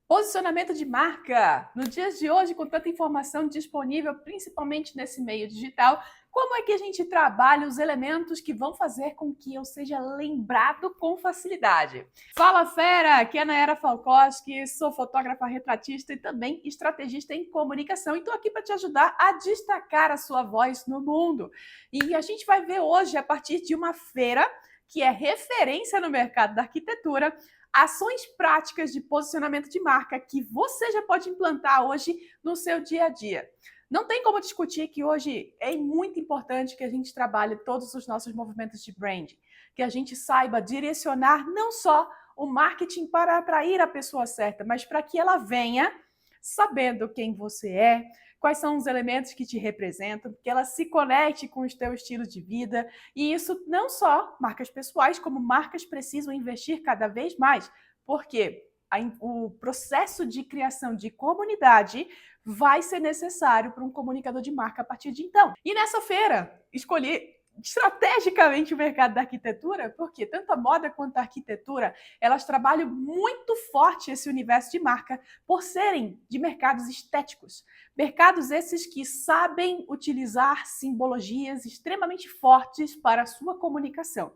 Posicionamento de marca. No dia de hoje, com tanta informação disponível, principalmente nesse meio digital, como é que a gente trabalha os elementos que vão fazer com que eu seja lembrado com facilidade? Fala, fera! Aqui é a Nayara Falkowski, sou fotógrafa retratista e também estrategista em comunicação. E estou aqui para te ajudar a destacar a sua voz no mundo. E a gente vai ver hoje, a partir de uma feira que é referência no mercado da arquitetura, ações práticas de posicionamento de marca que você já pode implantar hoje no seu dia a dia. Não tem como discutir que hoje é muito importante que a gente trabalhe todos os nossos movimentos de brand, que a gente saiba direcionar não só o marketing para atrair a pessoa certa, mas para que ela venha sabendo quem você é, quais são os elementos que te representam, que ela se conecte com o teu estilo de vida. E isso não só marcas pessoais, como marcas precisam investir cada vez mais, porque o processo de criação de comunidade vai ser necessário para um comunicador de marca a partir de então. E nessa feira, escolhi estrategicamente o mercado da arquitetura, porque tanto a moda quanto a arquitetura, elas trabalham muito forte esse universo de marca por serem de mercados estéticos. Mercados esses que sabem utilizar simbologias extremamente fortes para a sua comunicação.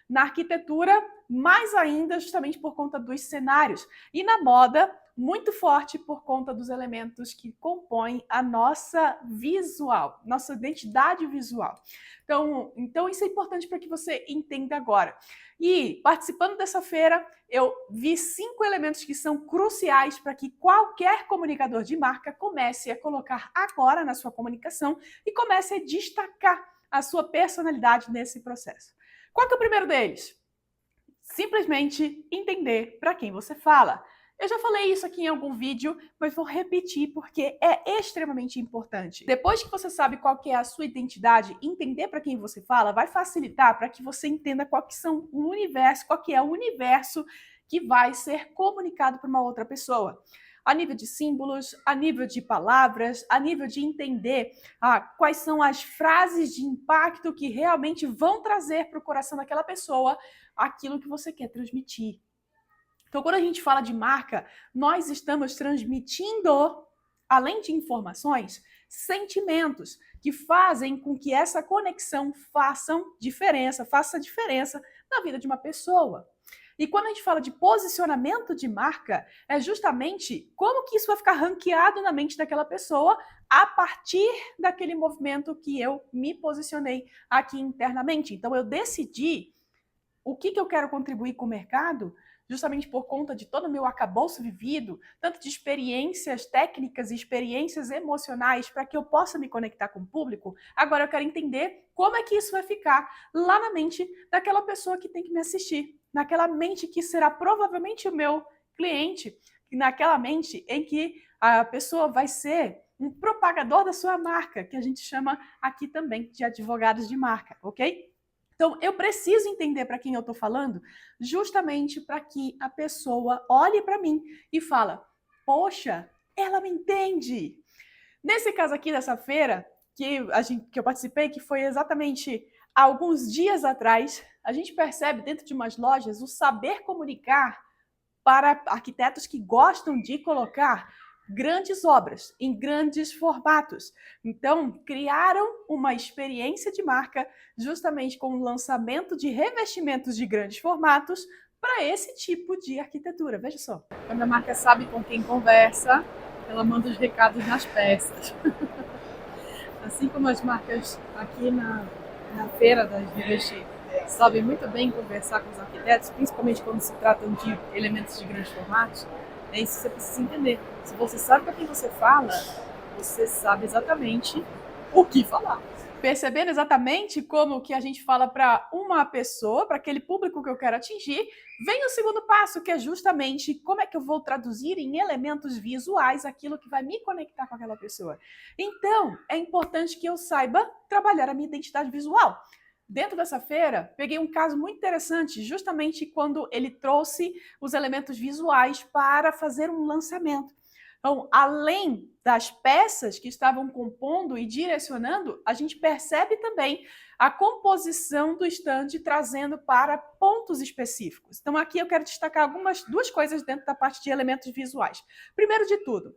Na arquitetura, mais ainda, justamente por conta dos cenários. E na moda, muito forte por conta dos elementos que compõem a nossa visual, nossa identidade visual. Então isso é importante para que você entenda agora. E participando dessa feira, eu vi 5 elementos que são cruciais para que qualquer comunicador de marca comece a colocar agora na sua comunicação e comece a destacar a sua personalidade nesse processo. Qual que é o primeiro deles? Simplesmente entender para quem você fala. Eu já falei isso aqui em algum vídeo, mas vou repetir porque é extremamente importante. Depois que você sabe qual que é a sua identidade, entender para quem você fala vai facilitar para que você entenda qual que são o universo, qual que é o universo que vai ser comunicado para uma outra pessoa. A nível de símbolos, a nível de palavras, a nível de entender quais são as frases de impacto que realmente vão trazer para o coração daquela pessoa aquilo que você quer transmitir. Então, quando a gente fala de marca, nós estamos transmitindo, além de informações, sentimentos que fazem com que essa conexão faça diferença na vida de uma pessoa. E quando a gente fala de posicionamento de marca, é justamente como que isso vai ficar ranqueado na mente daquela pessoa a partir daquele movimento que eu me posicionei aqui internamente. Então, eu decidi o que eu quero contribuir com o mercado, justamente por conta de todo o meu arcabouço vivido, tanto de experiências técnicas e experiências emocionais, para que eu possa me conectar com o público. Agora eu quero entender como é que isso vai ficar lá na mente daquela pessoa que tem que me assistir, naquela mente que será provavelmente o meu cliente, naquela mente em que a pessoa vai ser um propagador da sua marca, que a gente chama aqui também de advogados de marca, ok? Então, eu preciso entender para quem eu estou falando, justamente para que a pessoa olhe para mim e fala, poxa, ela me entende. Nesse caso aqui dessa feira, que eu participei, que foi exatamente há alguns dias atrás, a gente percebe dentro de umas lojas o saber comunicar para arquitetos que gostam de colocar grandes obras, em grandes formatos. Então, criaram uma experiência de marca justamente com o lançamento de revestimentos de grandes formatos para esse tipo de arquitetura. Veja só. Quando a marca sabe com quem conversa, ela manda os recados nas peças. Assim como as marcas aqui na feira das revestir sabem muito bem conversar com os arquitetos, principalmente quando se tratam de elementos de grandes formatos, é isso que você precisa entender. Se você sabe para quem você fala, você sabe exatamente o que falar. Percebendo exatamente como que a gente fala para uma pessoa, para aquele público que eu quero atingir, vem o segundo passo, que é justamente como é que eu vou traduzir em elementos visuais aquilo que vai me conectar com aquela pessoa. Então, é importante que eu saiba trabalhar a minha identidade visual. Dentro dessa feira, peguei um caso muito interessante, justamente quando ele trouxe os elementos visuais para fazer um lançamento. Então, além das peças que estavam compondo e direcionando, a gente percebe também a composição do estande trazendo para pontos específicos. Então, aqui eu quero destacar duas coisas dentro da parte de elementos visuais. Primeiro de tudo,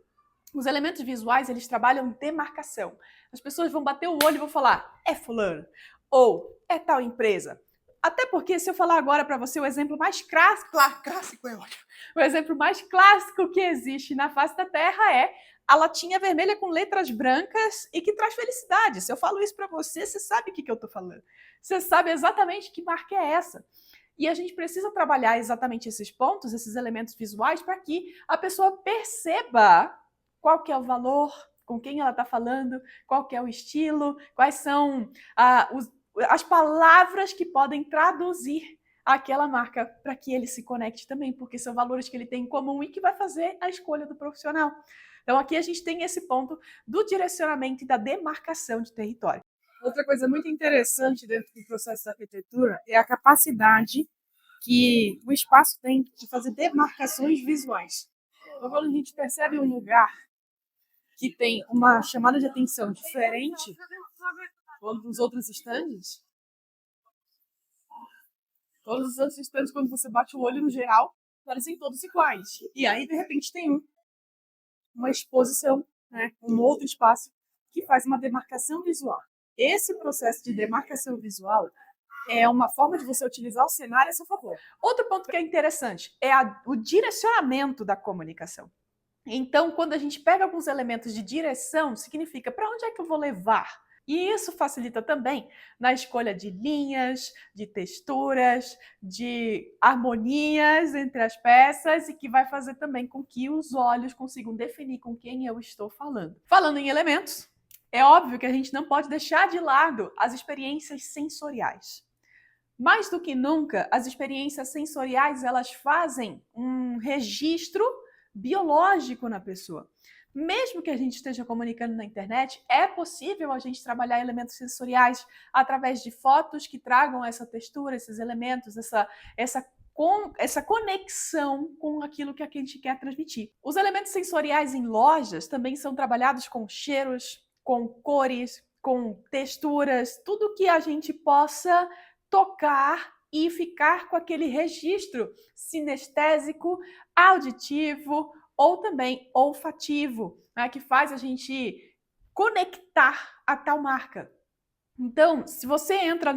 os elementos visuais, eles trabalham demarcação. As pessoas vão bater o olho e vão falar, é fulano, ou é tal empresa. Até porque, se eu falar agora para você o exemplo mais clássico é ótimo. O exemplo mais clássico que existe na face da Terra é a latinha vermelha com letras brancas e que traz felicidade. Se eu falo isso para você, você sabe o que eu estou falando. Você sabe exatamente que marca é essa. E a gente precisa trabalhar exatamente esses pontos, esses elementos visuais, para que a pessoa perceba qual que é o valor, com quem ela está falando, qual que é o estilo, quais são as palavras que podem traduzir aquela marca para que ele se conecte também, porque são valores que ele tem em comum e que vai fazer a escolha do profissional. Então aqui a gente tem esse ponto do direcionamento e da demarcação de território. Outra coisa muito interessante dentro do processo da arquitetura é a capacidade que o espaço tem de fazer demarcações visuais. Então, quando a gente percebe um lugar que tem uma chamada de atenção diferente dos outros estandes, todos os outros estandes, quando você bate o olho no geral, parecem todos iguais. E aí, de repente, tem uma exposição, né, um outro espaço que faz uma demarcação visual. Esse processo de demarcação visual é uma forma de você utilizar o cenário a seu favor. Outro ponto que é interessante é o direcionamento da comunicação. Então, quando a gente pega alguns elementos de direção, significa para onde é que eu vou levar? E isso facilita também na escolha de linhas, de texturas, de harmonias entre as peças e que vai fazer também com que os olhos consigam definir com quem eu estou falando. Falando em elementos, é óbvio que a gente não pode deixar de lado as experiências sensoriais. Mais do que nunca, as experiências sensoriais, elas fazem um registro biológico na pessoa. Mesmo que a gente esteja comunicando na internet, é possível a gente trabalhar elementos sensoriais através de fotos que tragam essa textura, esses elementos, essa conexão com aquilo que a gente quer transmitir. Os elementos sensoriais em lojas também são trabalhados com cheiros, com cores, com texturas, tudo que a gente possa tocar e ficar com aquele registro sinestésico, auditivo ou também olfativo, né, que faz a gente conectar a tal marca. Então, se você entra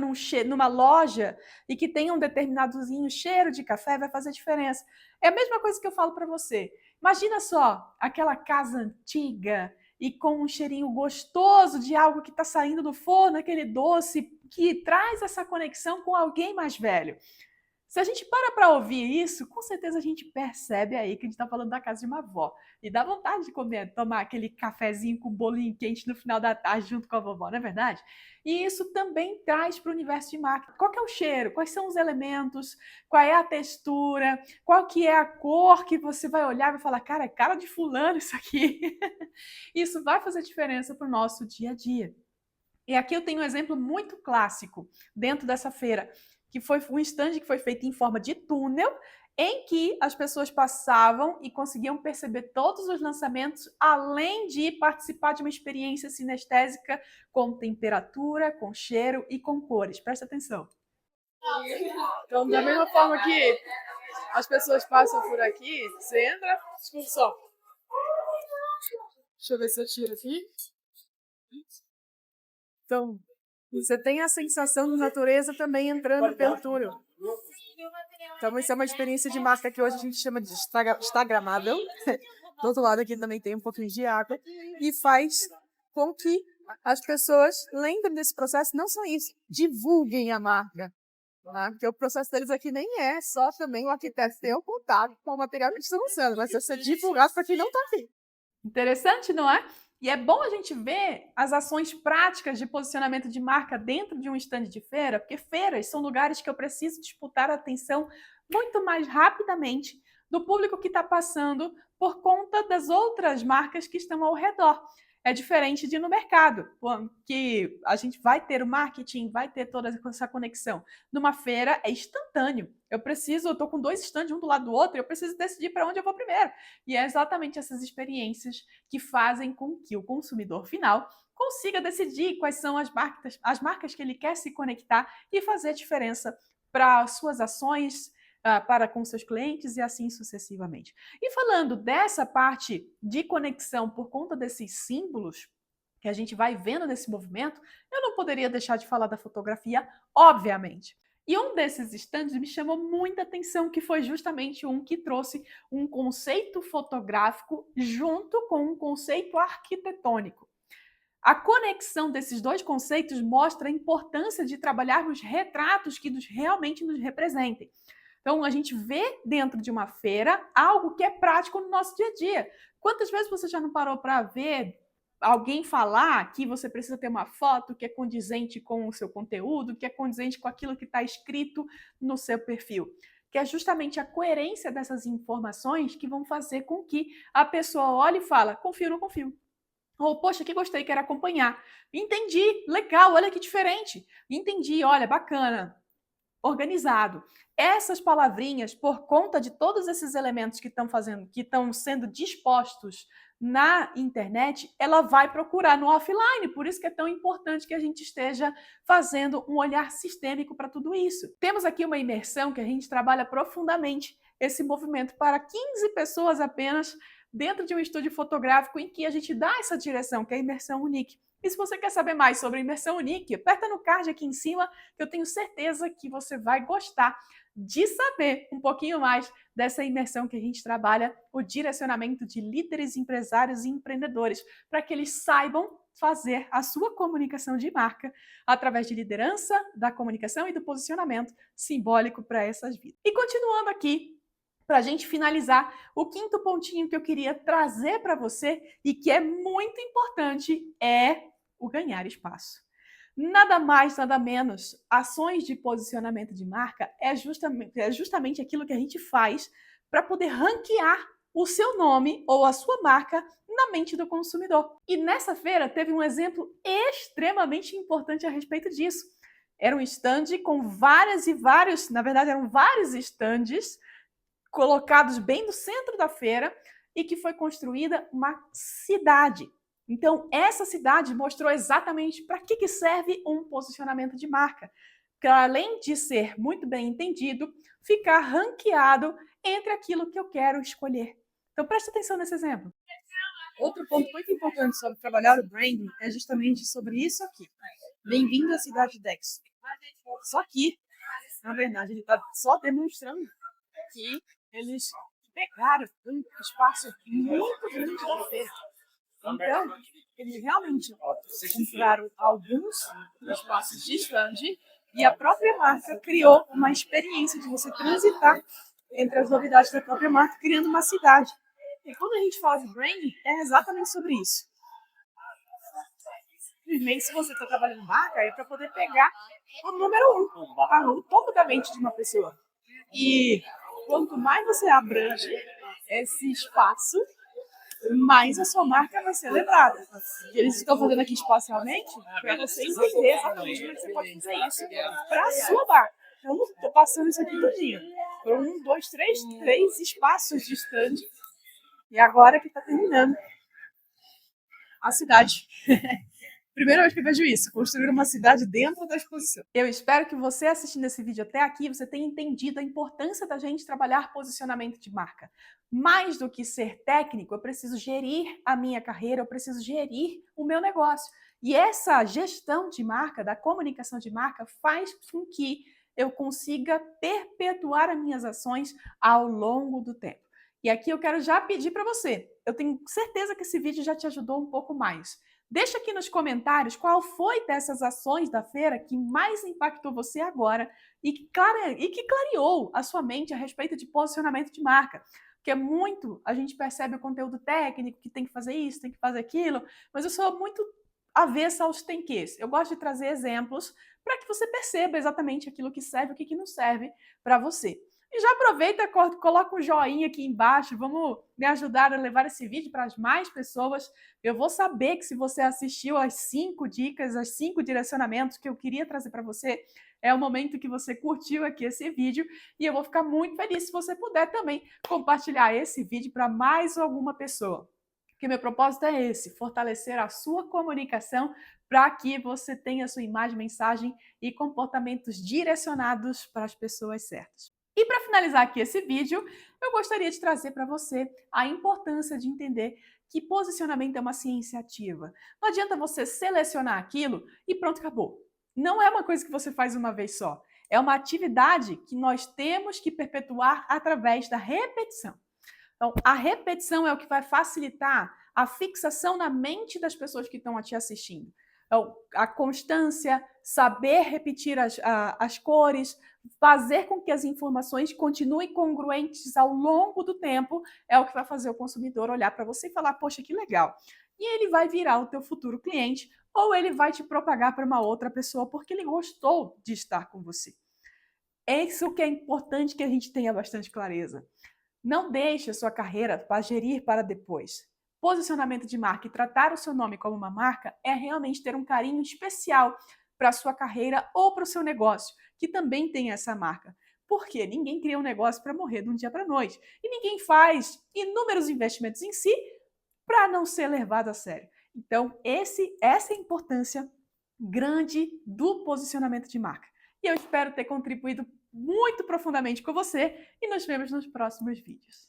numa loja e que tem um determinadozinho cheiro de café, vai fazer diferença. É a mesma coisa que eu falo para você. Imagina só aquela casa antiga e com um cheirinho gostoso de algo que está saindo do forno, aquele doce que traz essa conexão com alguém mais velho. Se a gente para ouvir isso, com certeza a gente percebe aí que a gente está falando da casa de uma avó. E dá vontade de tomar aquele cafezinho com bolinho quente no final da tarde junto com a vovó, não é verdade? E isso também traz para o universo de marketing. Qual que é o cheiro? Quais são os elementos? Qual é a textura? Qual que é a cor que você vai olhar e vai falar, cara, é cara de fulano isso aqui. Isso vai fazer diferença para o nosso dia a dia. E aqui eu tenho um exemplo muito clássico dentro dessa feira, que foi um stand que foi feito em forma de túnel, em que as pessoas passavam e conseguiam perceber todos os lançamentos, além de participar de uma experiência sinestésica com temperatura, com cheiro e com cores. Presta atenção. Então, da mesma forma que as pessoas passam por aqui, você entra, escuta só. Deixa eu ver se eu tiro aqui. Então, você tem a sensação de natureza também entrando pelo túnel. Então, isso é uma experiência de marca que hoje a gente chama de instagramável. Do outro lado aqui também tem um pouquinho de água. E faz com que as pessoas lembrem desse processo, não só isso, divulguem a marca. Tá? Porque o processo deles aqui nem é só também o arquiteto ter o contato com o material que eles estão usando, mas ser divulgado para quem não está aqui. Interessante, não é? E é bom a gente ver as ações práticas de posicionamento de marca dentro de um stand de feira, porque feiras são lugares que eu preciso disputar a atenção muito mais rapidamente do público que está passando por conta das outras marcas que estão ao redor. é diferente de no mercado, que a gente vai ter o marketing, vai ter toda essa conexão. Numa feira é instantâneo. Eu estou com 2 stands um do lado do outro, eu preciso decidir para onde eu vou primeiro. E é exatamente essas experiências que fazem com que o consumidor final consiga decidir quais são as marcas que ele quer se conectar e fazer diferença para as suas ações, para com seus clientes e assim sucessivamente. E falando dessa parte de conexão por conta desses símbolos que a gente vai vendo nesse movimento, eu não poderia deixar de falar da fotografia, obviamente. E um desses stands me chamou muita atenção, que foi justamente um que trouxe um conceito fotográfico junto com um conceito arquitetônico. A conexão desses 2 conceitos mostra a importância de trabalharmos retratos que realmente nos representem. Então, a gente vê dentro de uma feira algo que é prático no nosso dia a dia. Quantas vezes você já não parou para ver alguém falar que você precisa ter uma foto que é condizente com o seu conteúdo, que é condizente com aquilo que está escrito no seu perfil? Que é justamente a coerência dessas informações que vão fazer com que a pessoa olhe e fale, confio ou não confio. Ou, poxa, que gostei, quero acompanhar. Entendi, legal, olha que diferente. Entendi, olha, bacana. Organizado. Essas palavrinhas, por conta de todos esses elementos que estão sendo dispostos na internet, ela vai procurar no offline. Por isso que é tão importante que a gente esteja fazendo um olhar sistêmico para tudo isso. Temos aqui uma imersão que a gente trabalha profundamente esse movimento para 15 pessoas apenas dentro de um estúdio fotográfico em que a gente dá essa direção, que é a imersão Unique. E se você quer saber mais sobre a imersão Unique, aperta no card aqui em cima, que eu tenho certeza que você vai gostar de saber um pouquinho mais dessa imersão que a gente trabalha, o direcionamento de líderes, empresários e empreendedores, para que eles saibam fazer a sua comunicação de marca através de liderança, da comunicação e do posicionamento simbólico para essas vidas. E continuando aqui, para a gente finalizar, o 5º pontinho que eu queria trazer para você e que é muito importante é o ganhar espaço. Nada mais, nada menos, ações de posicionamento de marca é justamente aquilo que a gente faz para poder ranquear o seu nome ou a sua marca na mente do consumidor. E nessa feira teve um exemplo extremamente importante a respeito disso. Era um stand com eram vários stands colocados bem no centro da feira e que foi construída uma cidade. Então, essa cidade mostrou exatamente para que serve um posicionamento de marca. Que além de ser muito bem entendido, ficar ranqueado entre aquilo que eu quero escolher. Então, preste atenção nesse exemplo. Outro ponto muito importante sobre trabalhar o branding é justamente sobre isso aqui. Bem-vindo à cidade Dex. Só que, na verdade, ele está só demonstrando que eles pegaram um espaço muito grande da feira. Então, eles realmente compraram alguns espaços de stand e a própria marca criou uma experiência de você transitar entre as novidades da própria marca, criando uma cidade. E quando a gente fala de branding, é exatamente sobre isso. Simplesmente, se você está trabalhando marca, é para poder pegar o número 1, o topo da mente de uma pessoa. E quanto mais você abrange esse espaço, mais a sua marca vai ser lembrada. E eles estão fazendo aqui espacialmente para você entender exatamente como você pode fazer isso para a sua marca. Eu não estou passando isso aqui todinho. Foram 1, 2, 3 espaços de stand. E agora que está terminando a cidade. Primeira vez que eu vejo isso, construir uma cidade dentro da exposição. Eu espero que você, assistindo esse vídeo até aqui, você tenha entendido a importância da gente trabalhar posicionamento de marca. Mais do que ser técnico, eu preciso gerir a minha carreira, eu preciso gerir o meu negócio. E essa gestão de marca, da comunicação de marca, faz com que eu consiga perpetuar as minhas ações ao longo do tempo. E aqui eu quero já pedir para você, eu tenho certeza que esse vídeo já te ajudou um pouco mais. Deixa aqui nos comentários qual foi dessas ações da feira que mais impactou você agora e que clareou a sua mente a respeito de posicionamento de marca. Porque a gente percebe o conteúdo técnico, que tem que fazer isso, tem que fazer aquilo, mas eu sou muito avessa aos tem quês. Eu gosto de trazer exemplos para que você perceba exatamente aquilo que serve e o que não serve para você. E já aproveita, coloca um joinha aqui embaixo, vamos me ajudar a levar esse vídeo para as mais pessoas. Eu vou saber que se você assistiu as 5 dicas, as 5 direcionamentos que eu queria trazer para você, é o momento que você curtiu aqui esse vídeo e eu vou ficar muito feliz se você puder também compartilhar esse vídeo para mais alguma pessoa. Porque meu propósito é esse, fortalecer a sua comunicação para que você tenha sua imagem, mensagem e comportamentos direcionados para as pessoas certas. E para finalizar aqui esse vídeo, eu gostaria de trazer para você a importância de entender que posicionamento é uma ciência ativa. Não adianta você selecionar aquilo e pronto, acabou. Não é uma coisa que você faz uma vez só. É uma atividade que nós temos que perpetuar através da repetição. Então, a repetição é o que vai facilitar a fixação na mente das pessoas que estão te assistindo. Então, a constância, saber repetir as cores, fazer com que as informações continuem congruentes ao longo do tempo, é o que vai fazer o consumidor olhar para você e falar, poxa, que legal. E ele vai virar o teu futuro cliente ou ele vai te propagar para uma outra pessoa porque ele gostou de estar com você. É isso que é importante que a gente tenha bastante clareza. Não deixe a sua carreira para gerir para depois. Posicionamento de marca e tratar o seu nome como uma marca é realmente ter um carinho especial para a sua carreira ou para o seu negócio, que também tem essa marca. Porque ninguém cria um negócio para morrer de um dia para a noite. E ninguém faz inúmeros investimentos em si para não ser levado a sério. Então, essa é a importância grande do posicionamento de marca. E eu espero ter contribuído muito profundamente com você e nos vemos nos próximos vídeos.